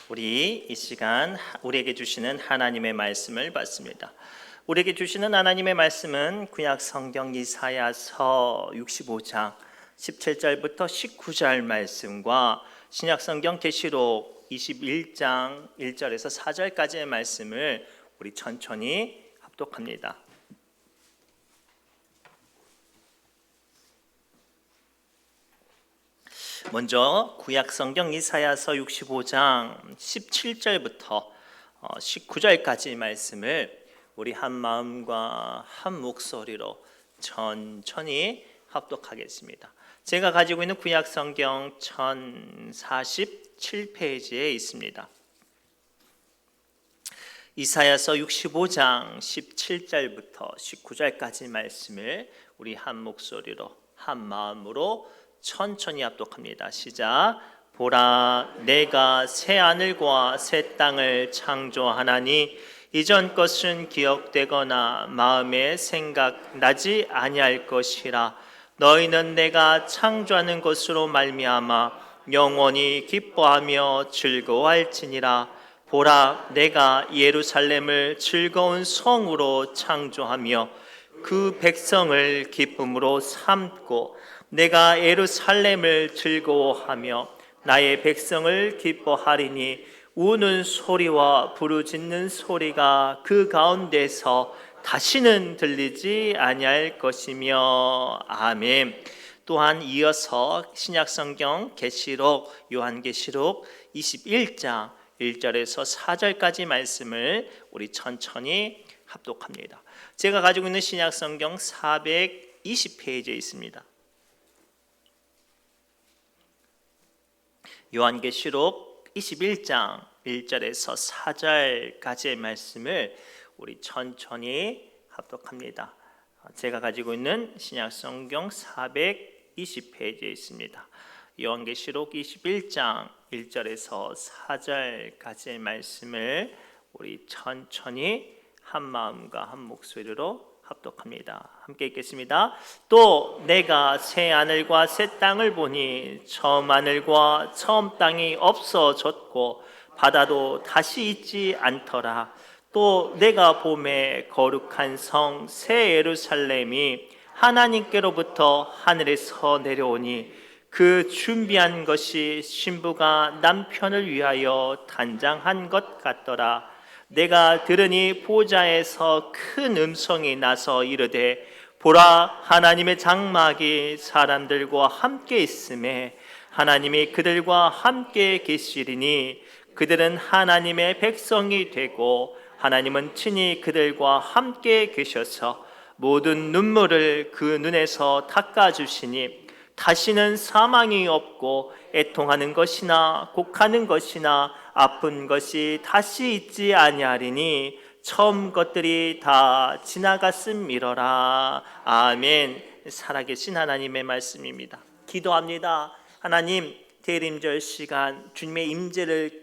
우리 이 시간 우리에게 주시는 하나님의 말씀을 받습니다. 우리에게 주시는 하나님의 말씀은 구약 성경 이사야서 65장 17절부터 19절 말씀과 신약 성경 계시록 21장 1절에서 4절까지의 말씀을 우리 천천히 합독합니다. 먼저 구약 성경 이사야서 65장 17절부터 19절까지 말씀을 우리 한 마음과 한 목소리로 천천히 합독하겠습니다. 제가 가지고 있는 구약 성경 1047페이지에 있습니다. 이사야서 65장 17절부터 19절까지 말씀을 우리 한 목소리로 한 마음으로 천천히 합독합니다. 시작. 보라, 내가 새 하늘과 새 땅을 창조하나니 이전 것은 기억되거나 마음에 생각나지 아니할 것이라. 너희는 내가 창조하는 것으로 말미암아 영원히 기뻐하며 즐거워할지니라. 보라, 내가 예루살렘을 즐거운 성으로 창조하며 그 백성을 기쁨으로 삼고 내가 예루살렘을 즐거워하며 나의 백성을 기뻐하리니 우는 소리와 부르짖는 소리가 그 가운데서 다시는 들리지 아니할 것이며. 아멘. 또한 이어서 신약성경 계시록 요한계시록 21장 1절에서 4절까지 말씀을 우리 천천히 합독합니다. 제가 가지고 있는 신약성경 420페이지에 있습니다. 요한계시록 21장 1절에서 4절까지의 말씀을 우리 천천히 합독합니다. 제가 가지고 있는 신약성경 420페이지에 있습니다. 요한계시록 21장 1절에서 4절까지의 말씀을 우리 천천히 한 마음과 한 목소리로 합독합니다. 함께 읽겠습니다. 또 내가 새 하늘과 새 땅을 보니 처음 하늘과 처음 땅이 없어졌고 바다도 다시 있지 않더라. 또 내가 보매 거룩한 성 새 예루살렘이 하나님께로부터 하늘에서 내려오니 그 준비한 것이 신부가 남편을 위하여 단장한 것 같더라. 내가 들으니 보좌에서 큰 음성이 나서 이르되 보라, 하나님의 장막이 사람들과 함께 있음에 하나님이 그들과 함께 계시리니 그들은 하나님의 백성이 되고 하나님은 친히 그들과 함께 계셔서 모든 눈물을 그 눈에서 닦아주시니 다시는 사망이 없고 애통하는 것이나 곡하는 것이나 아픈 것이 다시 있지 아니하리니 처음 것들이 다 지나갔음이로라. 아멘. 살아계신 하나님의 말씀입니다. 기도합니다. 하나님, 대림절 시간 주님의 임재를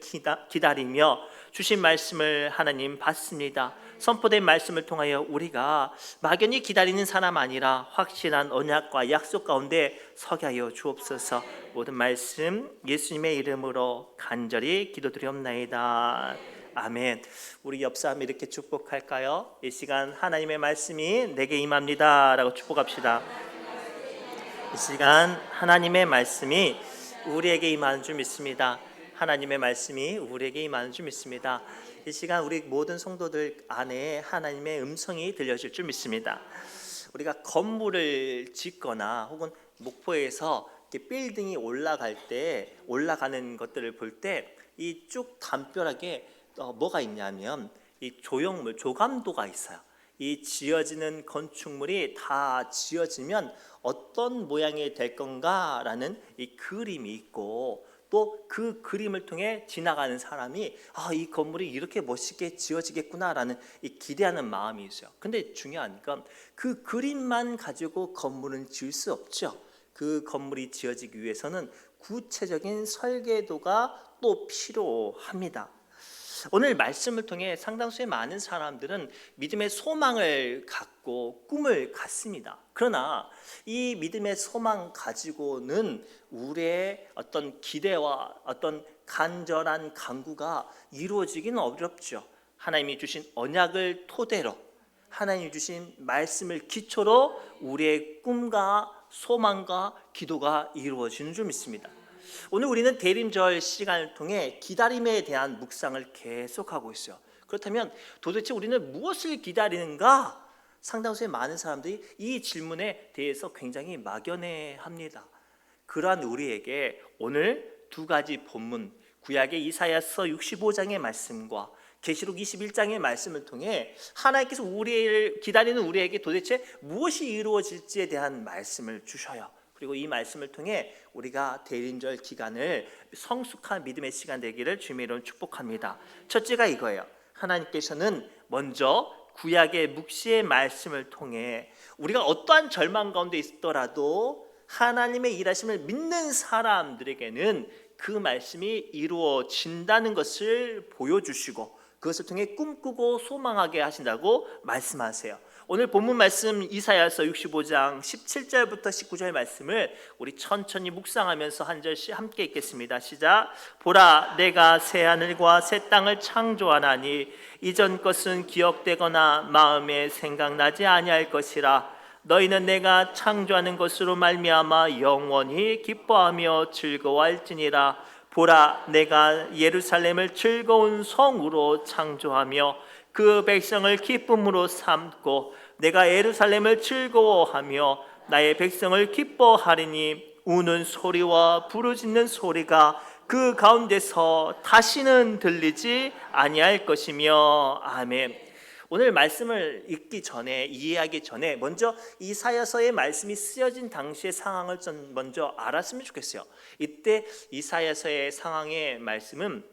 기다리며 주신 말씀을 하나님 받습니다. 선포된 말씀을 통하여 우리가 막연히 기다리는 사람 아니라 확실한 언약과 약속 가운데 서게 하여 주옵소서. 모든 말씀 예수님의 이름으로 간절히 기도드리옵나이다. 아멘. 우리 옆 사람 이렇게 축복할까요? 이 시간 하나님의 말씀이 내게 임합니다 라고 축복합시다. 이 시간 하나님의 말씀이 우리에게 임하는 줄 믿습니다. 하나님의 말씀이 우리에게 임하는 줄 믿습니다. 이 시간 우리 모든 성도들 안에 하나님의 음성이 들려질 줄 믿습니다. 우리가 건물을 짓거나 혹은 목포에서 이렇게 빌딩이 올라갈 때 올라가는 것들을 볼 때 이 쭉 담벼락에 뭐가 있냐면 이 조형물, 조감도가 있어요. 이 지어지는 건축물이 다 지어지면 어떤 모양이 될 건가라는 이 그림이 있고 또 그 그림을 통해 지나가는 사람이 이 건물이 이렇게 멋있게 지어지겠구나라는 이 기대하는 마음이 있어요. 근데 중요한 건 그 그림만 가지고 건물은 지을 수 없죠. 그 건물이 지어지기 위해서는 구체적인 설계도가 또 필요합니다. 오늘 말씀을 통해 상당수의 많은 사람들은 믿음의 소망을 갖고 꿈을 갖습니다. 그러나 이 믿음의 소망 가지고는 우리의 어떤 기대와 어떤 간절한 간구가 이루어지기는 어렵죠. 하나님이 주신 언약을 토대로, 하나님이 주신 말씀을 기초로 우리의 꿈과 소망과 기도가 이루어지는 줄 믿습니다. 오늘 우리는 대림절 시간을 통해 기다림에 대한 묵상을 계속하고 있어요. 그렇다면 도대체 우리는 무엇을 기다리는가? 상당수의 많은 사람들이 이 질문에 대해서 굉장히 막연해합니다. 그러한 우리에게 오늘 두 가지 본문, 구약의 이사야서 65장의 말씀과 계시록 21장의 말씀을 통해 하나님께서 우리를 기다리는 우리에게 도대체 무엇이 이루어질지에 대한 말씀을 주셔요. 그리고 이 말씀을 통해 우리가 대림절 기간을 성숙한 믿음의 시간 되기를 주님의 이름으로 축복합니다. 첫째가 이거예요. 하나님께서는 먼저 구약의 묵시의 말씀을 통해 우리가 어떠한 절망 가운데 있더라도 하나님의 일하심을 믿는 사람들에게는 그 말씀이 이루어진다는 것을 보여주시고 그것을 통해 꿈꾸고 소망하게 하신다고 말씀하세요. 오늘 본문 말씀 이사야서 65장 17절부터 19절 말씀을 우리 천천히 묵상하면서 한 절씩 함께 읽겠습니다. 시작. 보라, 내가 새 하늘과 새 땅을 창조하나니 이전 것은 기억되거나 마음에 생각나지 아니할 것이라. 너희는 내가 창조하는 것으로 말미암아 영원히 기뻐하며 즐거워할지니라. 보라, 내가 예루살렘을 즐거운 성으로 창조하며 그 백성을 기쁨으로 삼고 내가 예루살렘을 즐거워하며 나의 백성을 기뻐하리니 우는 소리와 부르짖는 소리가 그 가운데서 다시는 들리지 아니할 것이며. 아멘. 오늘 말씀을 읽기 전에, 이해하기 전에 먼저 이사야서의 말씀이 쓰여진 당시의 상황을 좀 먼저 알았으면 좋겠어요. 이때 이사야서의 상황의 말씀은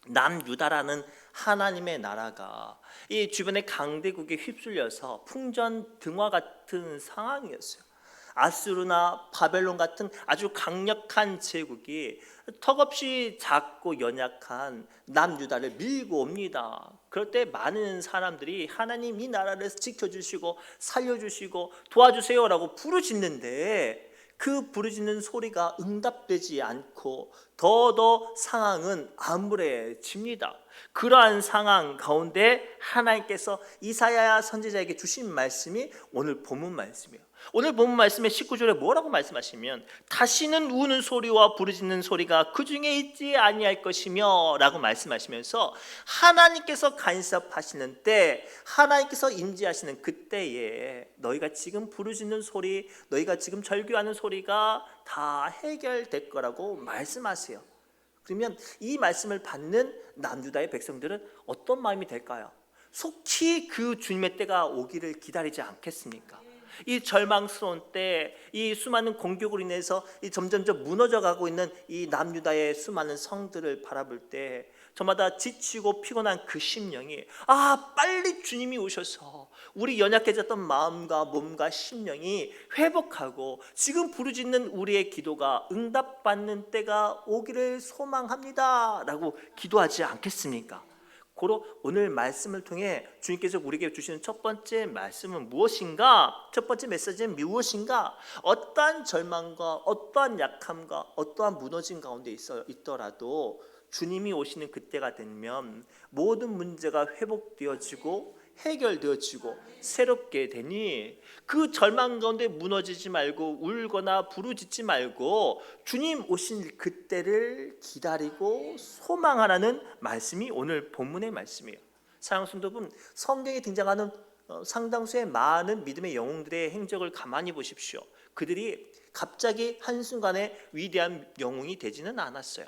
남유다라는 하나님의 나라가 이 주변의 강대국에 휩쓸려서 풍전등화 같은 상황이었어요. 아수르나 바벨론 같은 아주 강력한 제국이 턱없이 작고 연약한 남유다를 밀고 옵니다. 그럴 때 많은 사람들이 하나님 이 나라를 지켜주시고 살려주시고 도와주세요라고 부르짖는데 그 부르짖는 소리가 응답되지 않고 더더 상황은 암울해집니다. 그러한 상황 가운데 하나님께서 이사야 선지자에게 주신 말씀이 오늘 본문 말씀이에요. 오늘 본문 말씀의 19절에 뭐라고 말씀하시면 다시는 우는 소리와 부르짖는 소리가 그 중에 있지 아니할 것이며 라고 말씀하시면서 하나님께서 간섭하시는 때, 하나님께서 임재하시는 그때에 너희가 지금 부르짖는 소리, 너희가 지금 절규하는 소리가 다 해결될 거라고 말씀하세요. 그러면 이 말씀을 받는 남유다의 백성들은 어떤 마음이 될까요? 속히 그 주님의 때가 오기를 기다리지 않겠습니까? 이 절망스러운 때, 이 수많은 공격으로 인해서 이 점점점 무너져가고 있는 이 남유다의 수많은 성들을 바라볼 때 저마다 지치고 피곤한 그 심령이 빨리 주님이 오셔서 우리 연약해졌던 마음과 몸과 심령이 회복하고 지금 부르짖는 우리의 기도가 응답받는 때가 오기를 소망합니다 라고 기도하지 않겠습니까? 고로 오늘 말씀을 통해 주님께서 우리에게 주시는 첫 번째 말씀은 무엇인가? 첫 번째 메시지는 무엇인가? 어떠한 절망과 어떠한 약함과 어떠한 무너짐 가운데 있더라도 주님이 오시는 그때가 되면 모든 문제가 회복되어지고 해결되어지고 새롭게 되니 그 절망 가운데 무너지지 말고 울거나 부르짖지 말고 주님 오신 그때를 기다리고 소망하라는 말씀이 오늘 본문의 말씀이에요. 사랑하는 성도분, 성경에 등장하는 상당수의 많은 믿음의 영웅들의 행적을 가만히 보십시오. 그들이 갑자기 한순간에 위대한 영웅이 되지는 않았어요.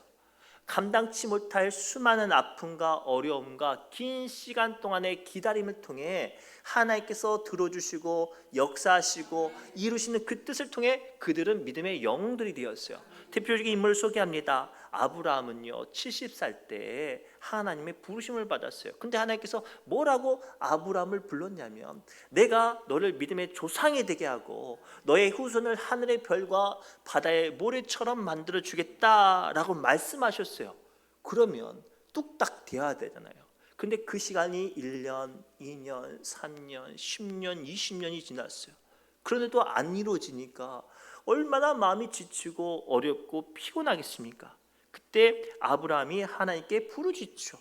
감당치 못할 수많은 아픔과 어려움과 긴 시간 동안의 기다림을 통해 하나님께서 들어주시고 역사하시고 이루시는 그 뜻을 통해 그들은 믿음의 영웅들이 되었어요. 대표적인 인물을 소개합니다. 아브라함은요 70살 때에 하나님의 부르심을 받았어요. 근데 하나님께서 뭐라고 아브라함을 불렀냐면 내가 너를 믿음의 조상이 되게 하고 너의 후손을 하늘의 별과 바다의 모래처럼 만들어 주겠다라고 말씀하셨어요. 그러면 뚝딱 되어야 되잖아요. 근데 그 시간이 1년, 2년, 3년, 10년, 20년이 지났어요. 그런데도 안 이루어지니까 얼마나 마음이 지치고 어렵고 피곤하겠습니까? 그때 아브라함이 하나님께 부르짖죠.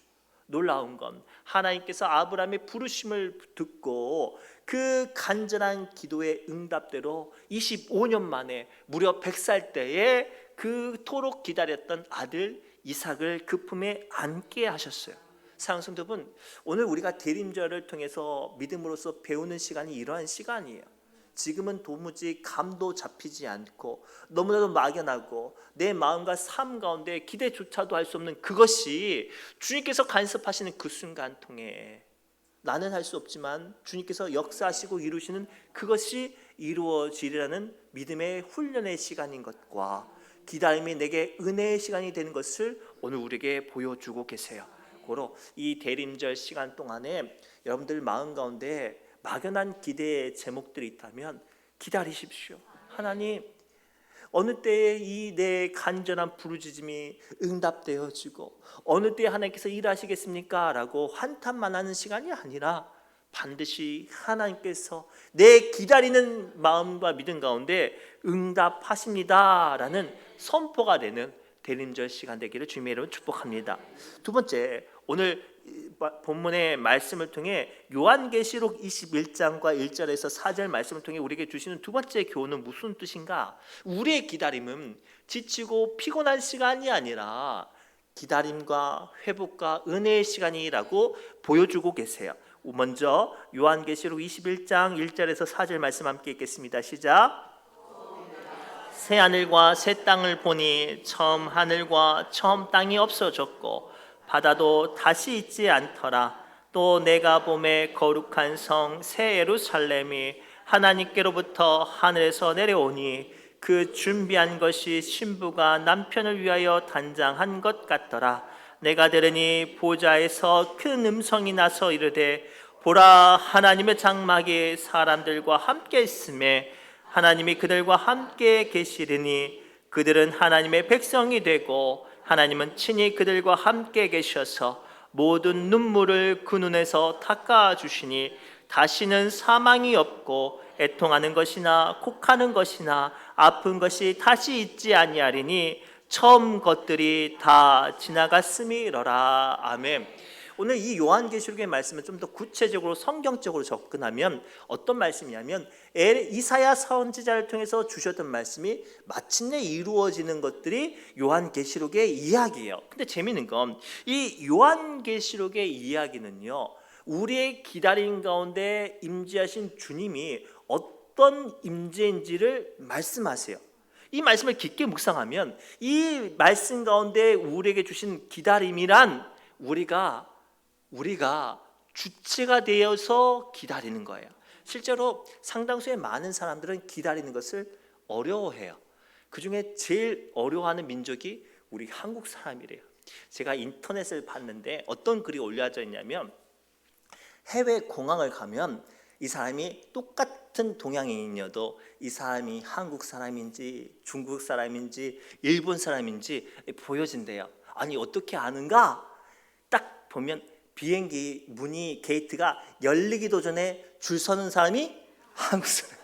놀라운 건 하나님께서 아브라함의 부르심을 듣고 그 간절한 기도의 응답대로 25년 만에 무려 100살 때에 그토록 기다렸던 아들 이삭을 그 품에 안게 하셨어요. 사랑하는 성도분, 오늘 우리가 대림절을 통해서 믿음으로써 배우는 시간이 이러한 시간이에요. 지금은 도무지 감도 잡히지 않고 너무나도 막연하고 내 마음과 삶 가운데 기대조차도 할 수 없는 그것이 주님께서 간섭하시는 그 순간 통해 나는 할 수 없지만 주님께서 역사하시고 이루시는 그것이 이루어지리라는 믿음의 훈련의 시간인 것과 기다림이 내게 은혜의 시간이 되는 것을 오늘 우리에게 보여주고 계세요. 고로 이 대림절 시간 동안에 여러분들 마음 가운데 막연한 기대의 제목들이 있다면 기다리십시오. 하나님, 어느 때에 이 내 간절한 부르짖음이 응답되어지고 어느 때에 하나님께서 일하시겠습니까? 라고 한탄만 하는 시간이 아니라 반드시 하나님께서 내 기다리는 마음과 믿음 가운데 응답하십니다 라는 선포가 되는 대림절 시간 되기를 주님의 이름으로 축복합니다. 두 번째, 오늘 본문의 말씀을 통해 요한계시록 21장과 1절에서 4절 말씀을 통해 우리에게 주시는 두 번째 교훈은 무슨 뜻인가? 우리의 기다림은 지치고 피곤한 시간이 아니라 기다림과 회복과 은혜의 시간이라고 보여주고 계세요. 먼저 요한계시록 21장 1절에서 4절 말씀 함께 읽겠습니다. 시작. 새 하늘과 새 땅을 보니 처음 하늘과 처음 땅이 없어졌고 바다도 다시 있지 않더라. 또 내가 보매 거룩한 성 새 예루살렘이 하나님께로부터 하늘에서 내려오니 그 준비한 것이 신부가 남편을 위하여 단장한 것 같더라. 내가 들으니 보좌에서 큰 음성이 나서 이르되 보라, 하나님의 장막이 사람들과 함께 있음에 하나님이 그들과 함께 계시리니 그들은 하나님의 백성이 되고 하나님은 친히 그들과 함께 계셔서 모든 눈물을 그 눈에서 닦아주시니 다시는 사망이 없고 애통하는 것이나 곡하는 것이나 아픈 것이 다시 있지 아니하리니 처음 것들이 다 지나갔음이러라. 아멘. 오늘 이 요한계시록의 말씀을 좀 더 구체적으로 성경적으로 접근하면 어떤 말씀이냐면 이사야 선지자를 통해서 주셨던 말씀이 마침내 이루어지는 것들이 요한계시록의 이야기예요. 근데 재미있는 건 이 요한계시록의 이야기는요, 우리의 기다림 가운데 임재하신 주님이 어떤 임재인지를 말씀하세요. 이 말씀을 깊게 묵상하면 이 말씀 가운데 우리에게 주신 기다림이란 우리가 주체가 되어서 기다리는 거예요. 실제로 상당수의 많은 사람들은 기다리는 것을 어려워해요. 그 중에 제일 어려워하는 민족이 우리 한국 사람이래요. 제가 인터넷을 봤는데 어떤 글이 올려져 있냐면 해외 공항을 가면 이 사람이 똑같은 동양인이어도 이 사람이 한국 사람인지 중국 사람인지 일본 사람인지 보여진대요. 아니 어떻게 아는가? 딱 보면 비행기 문이 게이트가 열리기도 전에 줄 서는 사람이 한국 사람.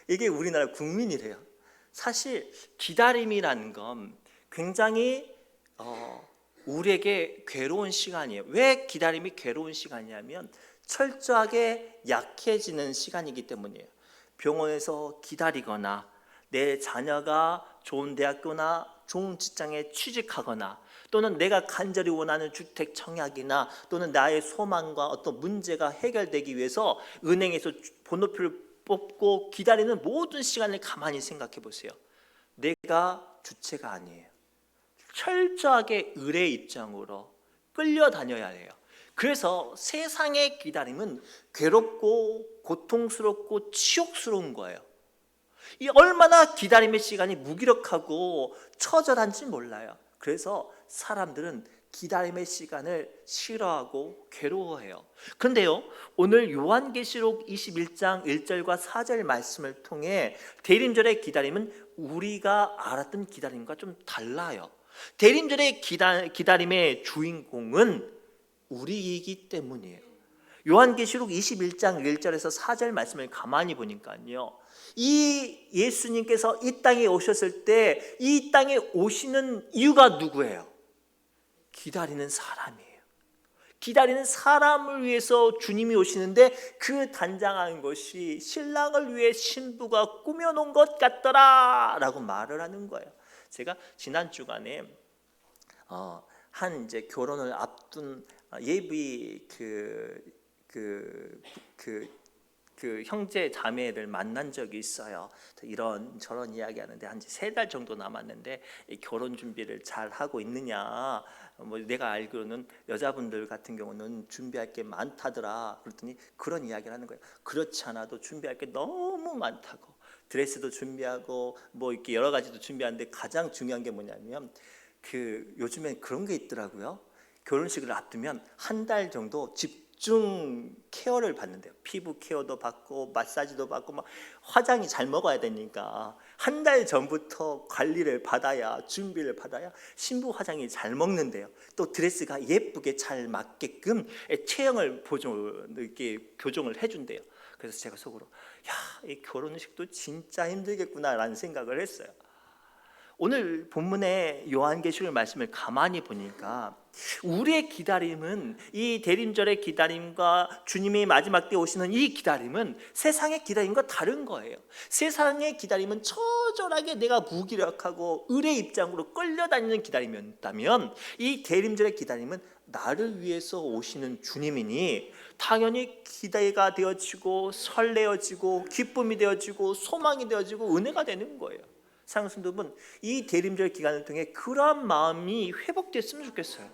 이게 우리나라 국민이래요. 사실 기다림이라는 건 굉장히 우리에게 괴로운 시간이에요. 왜 기다림이 괴로운 시간이냐면 철저하게 약해지는 시간이기 때문이에요. 병원에서 기다리거나 내 자녀가 좋은 대학교나 좋은 직장에 취직하거나 또는 내가 간절히 원하는 주택 청약이나 또는 나의 소망과 어떤 문제가 해결되기 위해서 은행에서 번호표를 뽑고 기다리는 모든 시간을 가만히 생각해 보세요. 내가 주체가 아니에요. 철저하게 을의 입장으로 끌려다녀야 해요. 그래서 세상의 기다림은 괴롭고 고통스럽고 치욕스러운 거예요. 이 얼마나 기다림의 시간이 무기력하고 처절한지 몰라요. 그래서 사람들은 기다림의 시간을 싫어하고 괴로워해요. 그런데요, 오늘 요한계시록 21장 1절과 4절 말씀을 통해 대림절의 기다림은 우리가 알았던 기다림과 좀 달라요. 대림절의 기다림의 주인공은 우리이기 때문이에요. 요한계시록 21장 1절에서 4절 말씀을 가만히 보니까요, 이 예수님께서 이 땅에 오셨을 때 이 땅에 오시는 이유가 누구예요? 기다리는 사람이에요. 기다리는 사람을 위해서 주님이 오시는데, 그 단장한 것이 신랑을 위해 신부가 꾸며놓은 것 같더라 라고 말을 하는 거예요. 제가 지난 주간에 한 이제 결혼을 앞둔 예비 그 형제 자매를 만난 적이 있어요. 이런 저런 이야기하는데 한 3달 정도 남았는데 결혼 준비를 잘 하고 있느냐, 뭐 내가 알기로는 여자분들 같은 경우는 준비할 게 많다더라. 그랬더니 그런 이야기를 하는 거예요. 그렇지 않아도 준비할 게 너무 많다고, 드레스도 준비하고 뭐 이렇게 여러 가지도 준비하는데 가장 중요한 게 뭐냐면 요즘엔 그런 게 있더라고요. 결혼식을 앞두면 한 달 정도 집중 케어를 받는데요. 피부 케어도 받고 마사지도 받고, 막 화장이 잘 먹어야 되니까 한 달 전부터 관리를 받아야, 준비를 받아야 신부 화장이 잘 먹는데요. 또 드레스가 예쁘게 잘 맞게끔 체형을 이렇게 교정을 해준대요. 그래서 제가 속으로 이 결혼식도 진짜 힘들겠구나라는 생각을 했어요. 오늘 본문의 요한계시록 말씀을 가만히 보니까 우리의 기다림은, 이 대림절의 기다림과 주님이 마지막 때 오시는 이 기다림은 세상의 기다림과 다른 거예요. 세상의 기다림은 처절하게 내가 무기력하고 을의 입장으로 끌려다니는 기다림이었다면, 이 대림절의 기다림은 나를 위해서 오시는 주님이니 당연히 기대가 되어지고 설레어지고 기쁨이 되어지고 소망이 되어지고 은혜가 되는 거예요. 사랑하는 성도 여러분, 이 대림절 기간을 통해 그러한 마음이 회복됐으면 좋겠어요.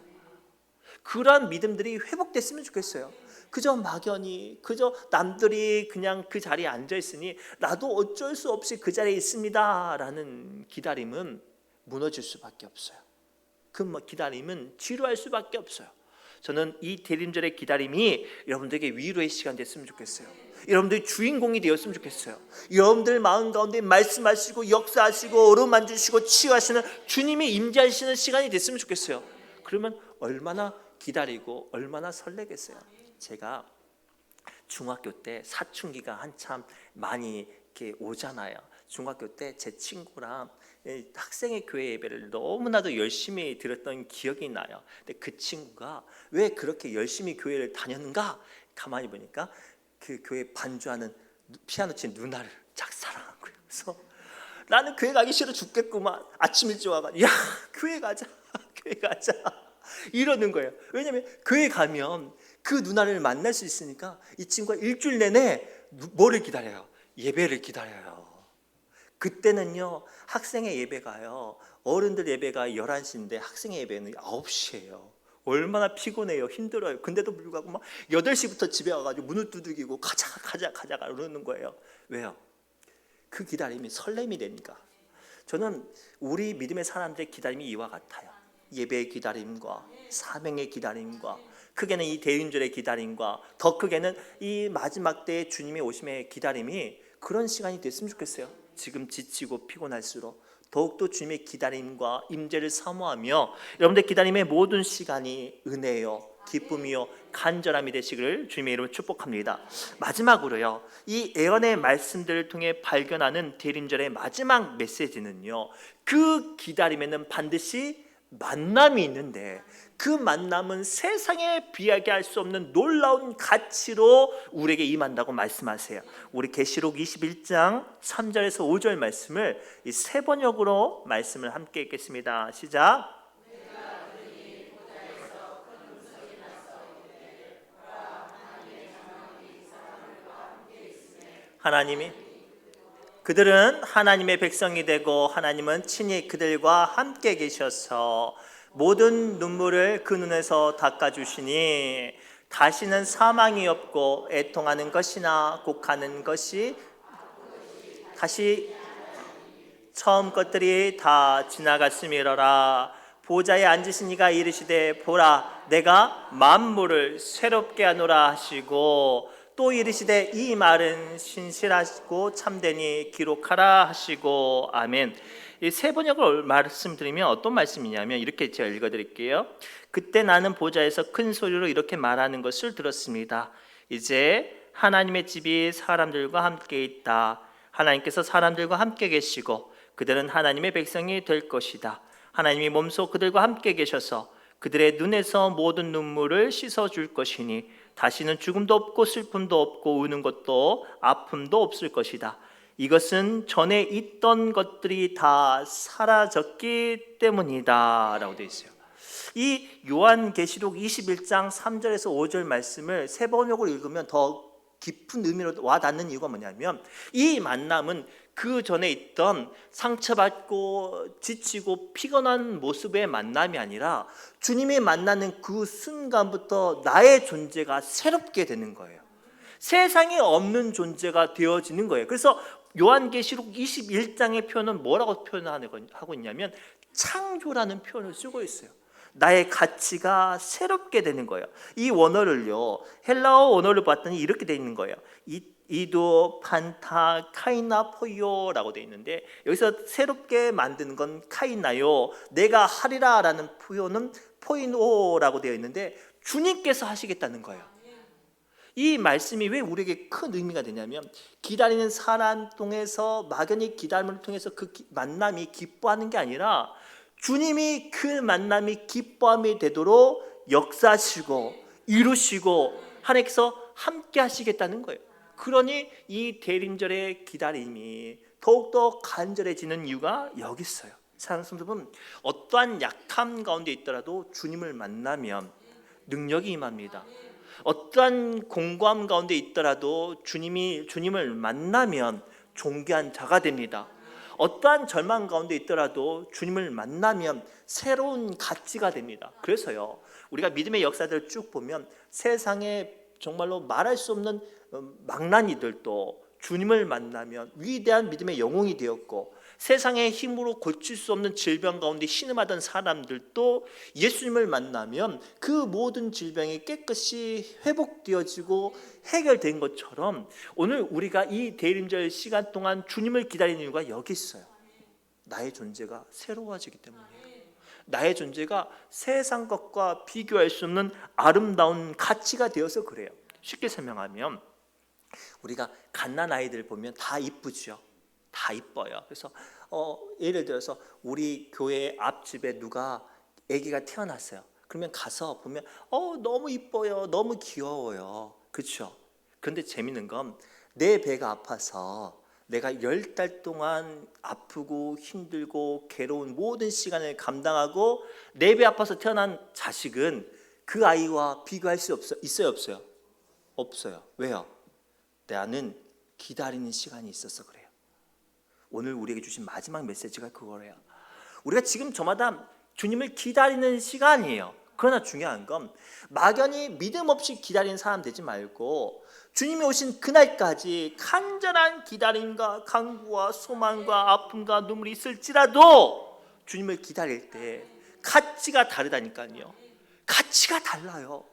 그러한 믿음들이 회복됐으면 좋겠어요. 그저 막연히, 그저 남들이 그냥 그 자리에 앉아 있으니 나도 어쩔 수 없이 그 자리에 있습니다 라는 기다림은 무너질 수밖에 없어요. 그 기다림은 지루할 수밖에 없어요. 저는 이 대림절의 기다림이 여러분들에게 위로의 시간 됐으면 좋겠어요. 여러분들이 주인공이 되었으면 좋겠어요. 여러분들 마음 가운데 말씀하시고 역사하시고 어루만지시고 치유하시는 주님이 임재하시는 시간이 됐으면 좋겠어요. 그러면 얼마나 기다리고 얼마나 설레겠어요. 제가 중학교 때 사춘기가 한참 많이 이렇게 오잖아요. 중학교 때 제 친구랑 학생의 교회 예배를 너무나도 열심히 들었던 기억이 나요. 근데 그 친구가 왜 그렇게 열심히 교회를 다녔는가? 가만히 보니까 그 교회 반주하는 피아노 친 누나를 짝사랑한 거예요. 그래서 나는 교회 가기 싫어 죽겠구만. 아침 일찍 와가지고 야 교회 가자 교회 가자 이러는 거예요. 왜냐하면 교회 가면 그 누나를 만날 수 있으니까 이 친구가 일주일 내내 뭐를 기다려요? 예배를 기다려요. 그때는요, 학생의 예배가요, 어른들 예배가 11시인데 학생의 예배는 9시예요. 얼마나 피곤해요. 힘들어요. 근데도 불구하고 막 8시부터 집에 와가지고 문을 두들기고 가자 그러는 거예요. 왜요? 그 기다림이 설렘이 되니까. 저는 우리 믿음의 사람들의 기다림이 이와 같아요. 예배의 기다림과 사명의 기다림과, 크게는 이 대림절의 기다림과, 더 크게는 이 마지막 때의 주님의 오심의 기다림이 그런 시간이 됐으면 좋겠어요. 지금 지치고 피곤할수록 더욱더 주님의 기다림과 임재를 사모하며 여러분들 기다림의 모든 시간이 은혜요, 기쁨이요, 간절함이 되시기를 주님의 이름으로 축복합니다. 마지막으로요, 이 예언의 말씀들을 통해 발견하는 대림절의 마지막 메시지는요, 그 기다림에는 반드시 만남이 있는데, 그 만남은 세상에 비하게 할 수 없는 놀라운 가치로 우리에게 임한다고 말씀하세요. 우리 계시록 21장 3절에서 5절 말씀을 이 3번역으로 말씀을 함께 읽겠습니다. 시작. 그들은 하나님의 백성이 되고 하나님은 친히 그들과 함께 계셔서 모든 눈물을 그 눈에서 닦아주시니 다시는 사망이 없고 애통하는 것이나 곡하는 것이 다시 처음 것들이 다 지나갔음이로라. 보좌에 앉으신 이가 이르시되 보라 내가 만물을 새롭게 하노라 하시고, 또 이르시되 이 말은 신실하시고 참되니 기록하라 하시고. 아멘. 이 세 번역을 말씀드리면 어떤 말씀이냐면 이렇게 제가 읽어드릴게요. 그때 나는 보좌에서 큰 소리로 이렇게 말하는 것을 들었습니다. 이제 하나님의 집이 사람들과 함께 있다. 하나님께서 사람들과 함께 계시고 그들은 하나님의 백성이 될 것이다. 하나님이 몸소 그들과 함께 계셔서 그들의 눈에서 모든 눈물을 씻어줄 것이니 다시는 죽음도 없고 슬픔도 없고 우는 것도 아픔도 없을 것이다. 이것은 전에 있던 것들이 다 사라졌기 때문이다 라고 되어 있어요. 이 요한계시록 21장 3절에서 5절 말씀을 세 번역으로 읽으면 더 깊은 의미로 와닿는 이유가 뭐냐면 이 만남은 그 전에 있던 상처받고 지치고 피곤한 모습의 만남이 아니라 주님이 만나는 그 순간부터 나의 존재가 새롭게 되는 거예요. 세상에 없는 존재가 되어지는 거예요. 그래서 요한계시록 21장의 표현은 뭐라고 표현하고 있냐면 창조라는 표현을 쓰고 있어요. 나의 가치가 새롭게 되는 거예요. 이 원어를요, 헬라어 원어를 봤더니 이렇게 되어 있는 거예요. 이도 판타 카이나 포요라고 되어 있는데 여기서 새롭게 만드는 건 카이나요, 내가 하리라 라는 표현은 포이노라고 되어 있는데 주님께서 하시겠다는 거예요. 이 말씀이 왜 우리에게 큰 의미가 되냐면 기다리는 사람 통해서 막연히 기다림을 통해서 그 만남이 기뻐하는 게 아니라 주님이 그 만남이 기뻐함이 되도록 역사하시고 이루시고 하나님께서 함께 하시겠다는 거예요. 그러니 이 대림절의 기다림이 더욱더 간절해지는 이유가 여기 있어요. 사랑하는 성도 여러분, 어떠한 약함 가운데 있더라도 주님을 만나면 능력이 임합니다. 어떠한 공고함 가운데 있더라도 주님을 만나면 존귀한 자가 됩니다. 어떠한 절망 가운데 있더라도 주님을 만나면 새로운 가치가 됩니다. 그래서요, 우리가 믿음의 역사들을 쭉 보면 세상에 정말로 말할 수 없는 망나니들도 주님을 만나면 위대한 믿음의 영웅이 되었고, 세상의 힘으로 고칠 수 없는 질병 가운데 신음하던 사람들도 예수님을 만나면 그 모든 질병이 깨끗이 회복되어지고 해결된 것처럼 오늘 우리가 이 대림절 시간 동안 주님을 기다리는 이유가 여기 있어요. 나의 존재가 새로워지기 때문이에요. 나의 존재가 세상 것과 비교할 수 없는 아름다운 가치가 되어서 그래요. 쉽게 설명하면 우리가 갓난 아이들 보면 다 이쁘죠. 다 이뻐요. 그래서 예를 들어서 우리 교회 앞집에 누가 아기가 태어났어요. 그러면 가서 보면 너무 이뻐요. 너무 귀여워요. 그렇죠? 그런데 재밌는 건 내 배가 아파서 내가 10달 동안 아프고 힘들고 괴로운 모든 시간을 감당하고 내 배 아파서 태어난 자식은 그 아이와 비교할 수 있어요? 없어요? 없어요. 왜요? 나는 기다리는 시간이 있어서 그래요. 오늘 우리에게 주신 마지막 메시지가 그거예요. 우리가 지금 저마다 주님을 기다리는 시간이에요. 그러나 중요한 건 막연히 믿음 없이 기다리는 사람 되지 말고 주님이 오신 그날까지 간절한 기다림과 간구와 소망과 아픔과 눈물이 있을지라도 주님을 기다릴 때 가치가 다르다니까요. 가치가 달라요.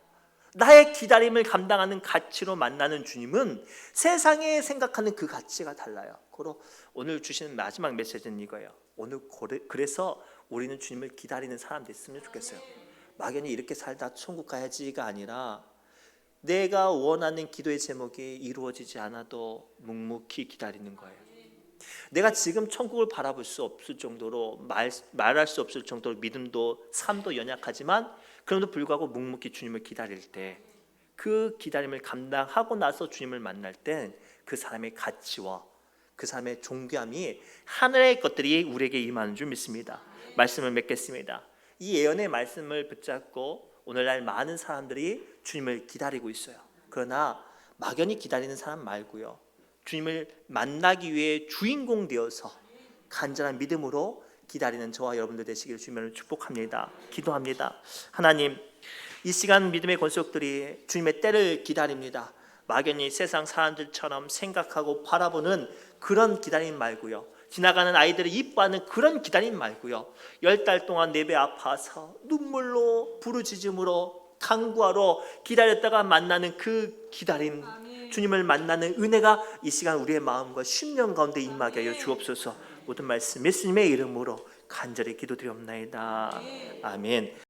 나의 기다림을 감당하는 가치로 만나는 주님은 세상에 생각하는 그 가치가 달라요. 그리고 오늘 주시는 마지막 메시지는 이거예요. 오늘 그래서 우리는 주님을 기다리는 사람 됐으면 좋겠어요. 막연히 이렇게 살다 천국 가야지가 아니라 내가 원하는 기도의 제목이 이루어지지 않아도 묵묵히 기다리는 거예요. 내가 지금 천국을 바라볼 수 없을 정도로 말할 수 없을 정도로 믿음도 삶도 연약하지만 그럼에도 불구하고 묵묵히 주님을 기다릴 때 그 기다림을 감당하고 나서 주님을 만날 때 그 사람의 가치와 그 사람의 존귀함이 하늘의 것들이 우리에게 임하는 줄 믿습니다. 말씀을 맺겠습니다. 이 예언의 말씀을 붙잡고 오늘날 많은 사람들이 주님을 기다리고 있어요. 그러나 막연히 기다리는 사람 말고요, 주님을 만나기 위해 주인공 되어서 간절한 믿음으로 기다리는 저와 여러분들 되시기를 주님을 축복합니다. 기도합니다. 하나님, 이 시간 믿음의 권속들이 주님의 때를 기다립니다. 막연히 세상 사람들처럼 생각하고 바라보는 그런 기다림 말고요, 지나가는 아이들을 이뻐하는 그런 기다림 말고요, 10달 동안 내 배 아파서 눈물로 부르짖음으로 간구하러 기다렸다가 만나는 그 기다림, 주님을 만나는 은혜가 이 시간 우리의 마음과 심령 가운데 임하게 하여 주옵소서. 모든 말씀 예수님의 이름으로 간절히 기도드리옵나이다. 아멘.